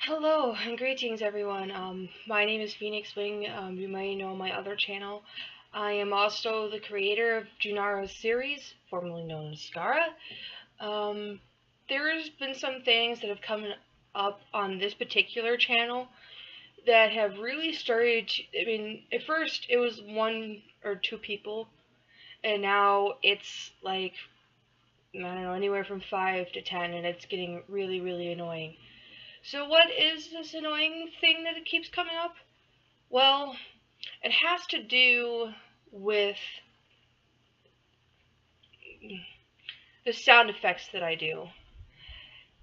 Hello and greetings everyone. My name is Phoenix Wing. You may know my other channel. I am also the creator of Junara's series, formerly known as Skara. Um, there's been some things that have come up on this particular channel that have really started to, at first it was one or two people, and now it's like, I don't know, anywhere from 5 to 10, and it's getting really, really annoying. So what is this annoying thing that it keeps coming up? Well, it has to do with the sound effects that I do.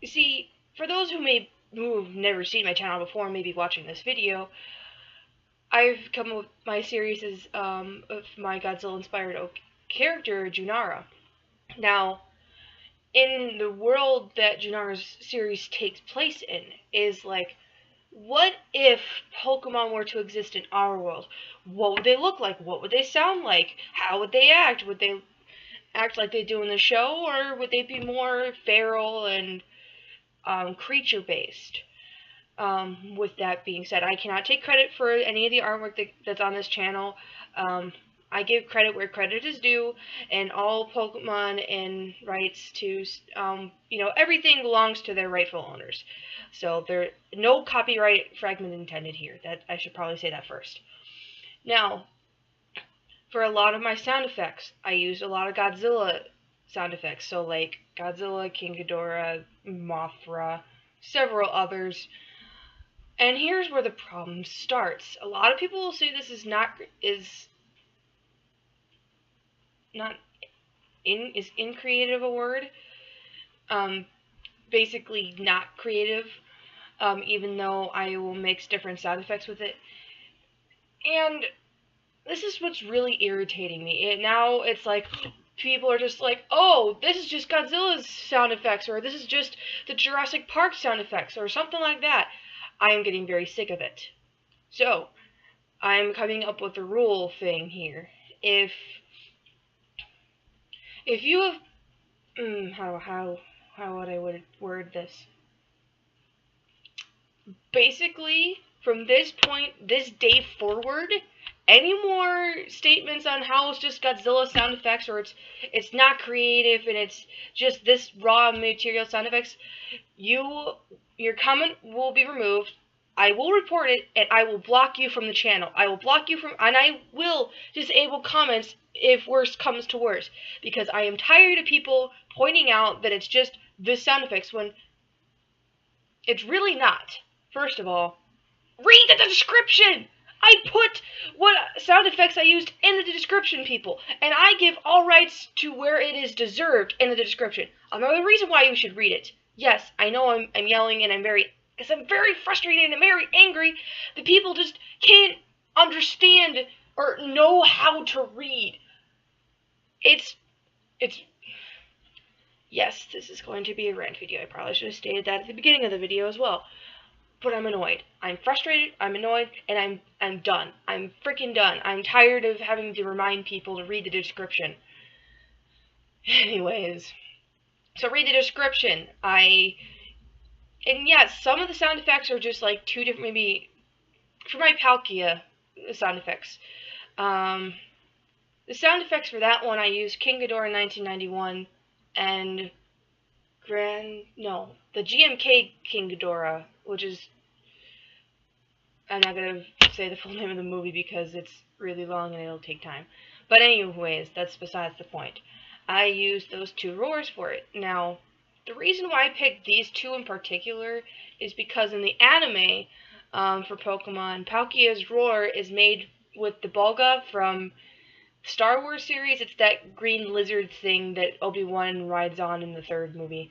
You see, for those who've never seen my channel before, maybe watching this video, I've come up with my series of my Godzilla-inspired character, Junara. Now, in the world that Junara's series takes place in, is like, what if Pokemon were to exist in our world? What would they look like? What would they sound like? How would they act? Would they act like they do in the show, or would they be more feral and creature-based? With that being said, I cannot take credit for any of the artwork that's on this channel. I give credit where credit is due, and all Pokemon and rights to, everything belongs to their rightful owners. So there, no copyright fragment intended here. That I should probably say that first. Now, for a lot of my sound effects, I used a lot of Godzilla sound effects. So like Godzilla, King Ghidorah, Mothra, several others. And here's where the problem starts. A lot of people will say this is not creative a word. Basically not creative. Even though I will mix different sound effects with it. And this is what's really irritating me. Now it's like, people are just like, oh, this is just Godzilla's sound effects, or this is just the Jurassic Park sound effects, or something like that. I am getting very sick of it. So, I'm coming up with a rule thing here. If you have, how would I word this? Basically, from this point, this day forward, any more statements on how it's just Godzilla sound effects, or it's not creative and it's just this raw material sound effects, your comment will be removed. I will report it, and I will block you from the channel. I will block you and I will disable comments if worse comes to worse, because I am tired of people pointing out that it's just the sound effects when it's really not. First of all, read the description! I put what sound effects I used in the description, people, and I give all rights to where it is deserved in the description. Another reason why you should read it. Yes, I know I'm yelling and I'm very frustrated and I'm very angry. The people just can't understand or know how to read. Yes, this is going to be a rant video. I probably should have stated that at the beginning of the video as well. But I'm annoyed. I'm frustrated, I'm annoyed, and I'm done. I'm freaking done. I'm tired of having to remind people to read the description. Anyways, so read the description. And yes, some of the sound effects are just like two different, maybe, for my Palkia sound effects. The sound effects for that one, I used King Ghidorah 1991 and the GMK King Ghidorah, which is, I'm not going to say the full name of the movie because it's really long and it'll take time. But anyways, that's besides the point. I used those two roars for it. Now, the reason why I picked these two in particular is because in the anime, for Pokemon, Palkia's roar is made with the Bulga from Star Wars series. It's that green lizard thing that Obi-Wan rides on in the third movie.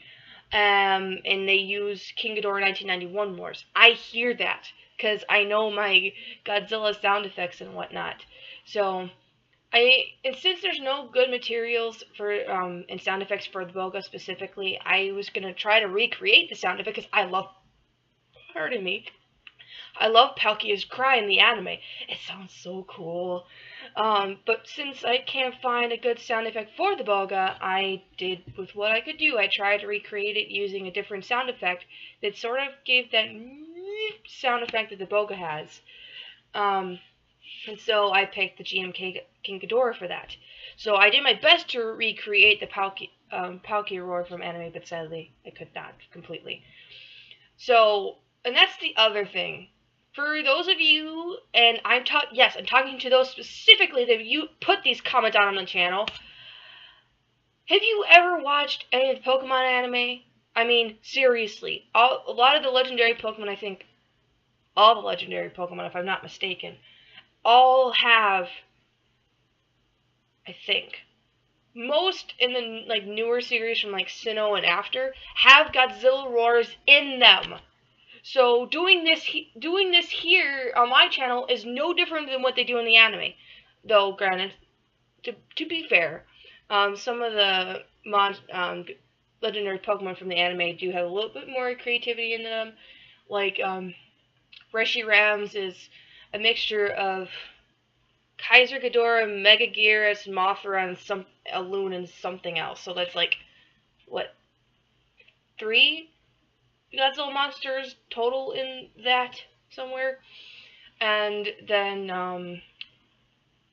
And they use King Ghidorah 1991 roars. I hear that because I know my Godzilla sound effects and whatnot. So, and since there's no good materials for and sound effects for the Bulga specifically, I was gonna try to recreate the sound effect because I love Palkia's cry in the anime. It sounds so cool. But since I can't find a good sound effect for the Bulga, I did with what I could do. I tried to recreate it using a different sound effect that sort of gave that sound effect that the Boga has. And so I picked the GMK King Ghidorah for that. So I did my best to recreate the Palkia roar from anime, but sadly I could not completely. So, and that's the other thing. For those of you, and I'm talking to those specifically that you put these comments on the channel. Have you ever watched any of the Pokemon anime? I mean, seriously, a lot of the legendary Pokemon, I think, all the legendary Pokemon, if I'm not mistaken, all have, I think, most in the like newer series from like Sinnoh and after have Godzilla roars in them. So doing this here on my channel is no different than what they do in the anime. Though, granted, to be fair, some of the legendary Pokemon from the anime do have a little bit more creativity in them. Like, Reshiram's is a mixture of Kaiser Ghidorah, Megaguirus, Mothra, and a loon and something else. So that's like, what, 3 Godzilla monsters total in that somewhere? And then,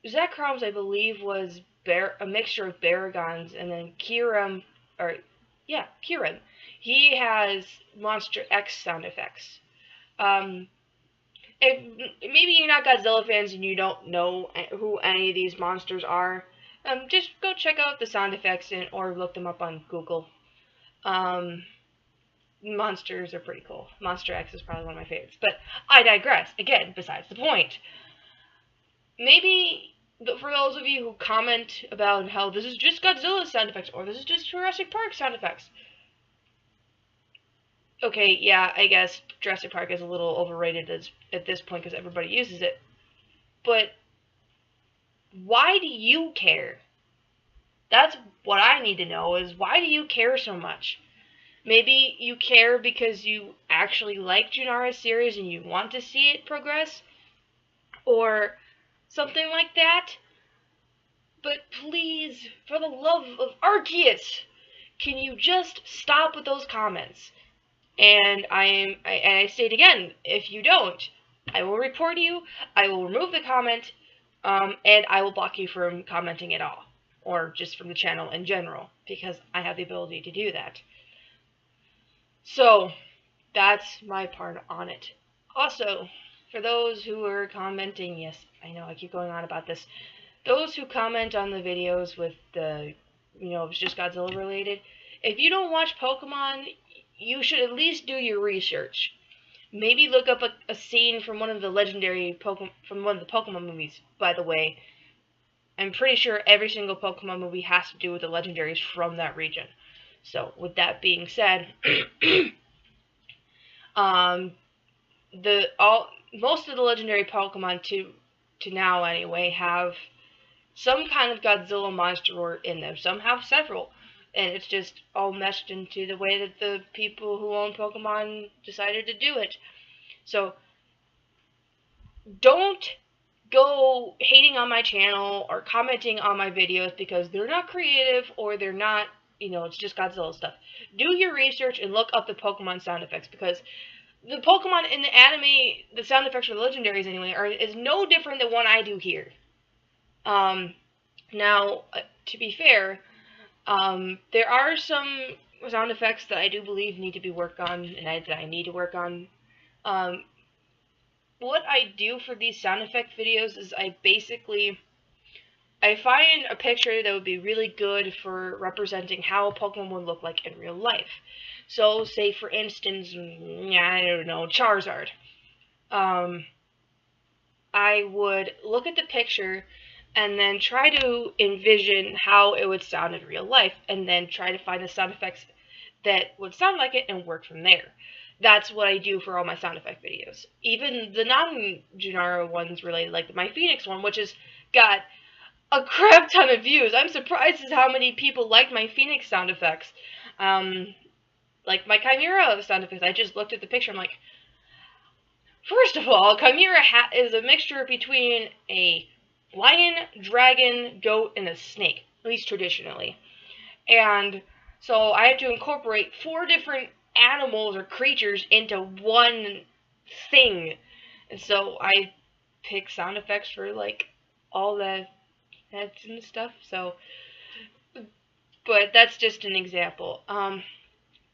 Zekroms, I believe, was a mixture of Baragons, and then Kyurem, he has Monster X sound effects. If maybe you're not Godzilla fans and you don't know who any of these monsters are, just go check out the sound effects or look them up on Google. Monsters are pretty cool. Monster X is probably one of my favorites, but I digress. Again, besides the point. Maybe for those of you who comment about how this is just Godzilla sound effects or this is just Jurassic Park sound effects. Okay, yeah, I guess Jurassic Park is a little overrated at this point because everybody uses it. But why do you care? That's what I need to know, is why do you care so much? Maybe you care because you actually like Junara's series and you want to see it progress, or something like that. But please, for the love of Arceus, can you just stop with those comments? And I say it again, if you don't, I will report you, I will remove the comment, and I will block you from commenting at all, or just from the channel in general, because I have the ability to do that. So, that's my part on it. Also, for those who are commenting, yes, I know I keep going on about this, those who comment on the videos with the, it's just Godzilla related, if you don't watch Pokemon, you should at least do your research. Maybe look up a scene from one of the legendary Pokemon, from one of the Pokemon movies, by the way. I'm pretty sure every single Pokemon movie has to do with the legendaries from that region. So, with that being said, most of the legendary Pokemon to now anyway have some kind of Godzilla monster roar in them. Some have several, and it's just all meshed into the way that the people who own Pokemon decided to do it. So, don't go hating on my channel or commenting on my videos because they're not creative or they're not, it's just Godzilla stuff. Do your research and look up the Pokemon sound effects, because the Pokemon in the anime, the sound effects for the legendaries anyway, is no different than what I do here. Now, to be fair, there are some sound effects that I do believe need to be worked on, and that I need to work on. What I do for these sound effect videos is I find a picture that would be really good for representing how a Pokemon would look like in real life. So, say for instance, I don't know, Charizard. I would look at the picture and then try to envision how it would sound in real life, and then try to find the sound effects that would sound like it and work from there. That's what I do for all my sound effect videos. Even the non-Junara ones related, like my Phoenix one, which has got a crap ton of views. I'm surprised at how many people like my Phoenix sound effects. Like my Chimera sound effects, I just looked at the picture, I'm like, first of all, Chimera is a mixture between a lion, dragon, goat, and a snake, at least traditionally. And so I had to incorporate 4 different animals or creatures into one thing. And so I pick sound effects for like all the heads and stuff. So, but that's just an example. Well,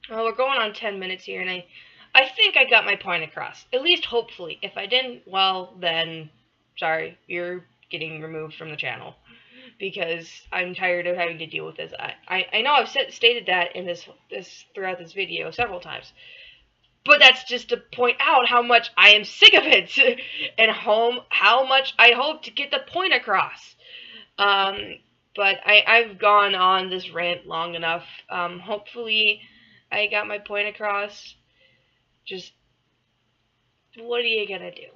we're going on 10 minutes here, and I think I got my point across. At least hopefully. If I didn't, well, then, sorry, you're getting removed from the channel. Because I'm tired of having to deal with this. I know I've stated that in this throughout this video several times. But that's just to point out how much I am sick of it. And how much I hope to get the point across. But I've gone on this rant long enough. Hopefully I got my point across. Just, what are you gonna do?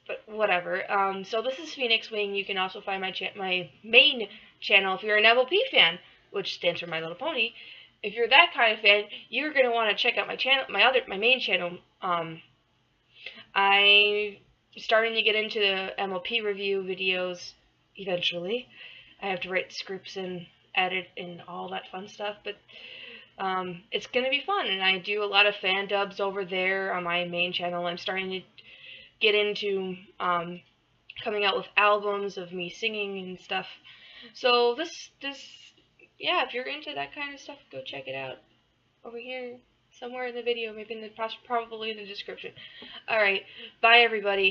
But whatever. So this is Phoenix Wing. You can also find my main channel if you're an MLP fan, which stands for My Little Pony. If you're that kind of fan, you're gonna want to check out my channel, my main channel. I'm starting to get into the MLP review videos eventually. I have to write scripts and edit and all that fun stuff, but it's gonna be fun. And I do a lot of fan dubs over there on my main channel. I'm starting to get into coming out with albums of me singing and stuff. So yeah, if you're into that kind of stuff, go check it out over here somewhere in the video, maybe in the probably in the description. All right, bye everybody.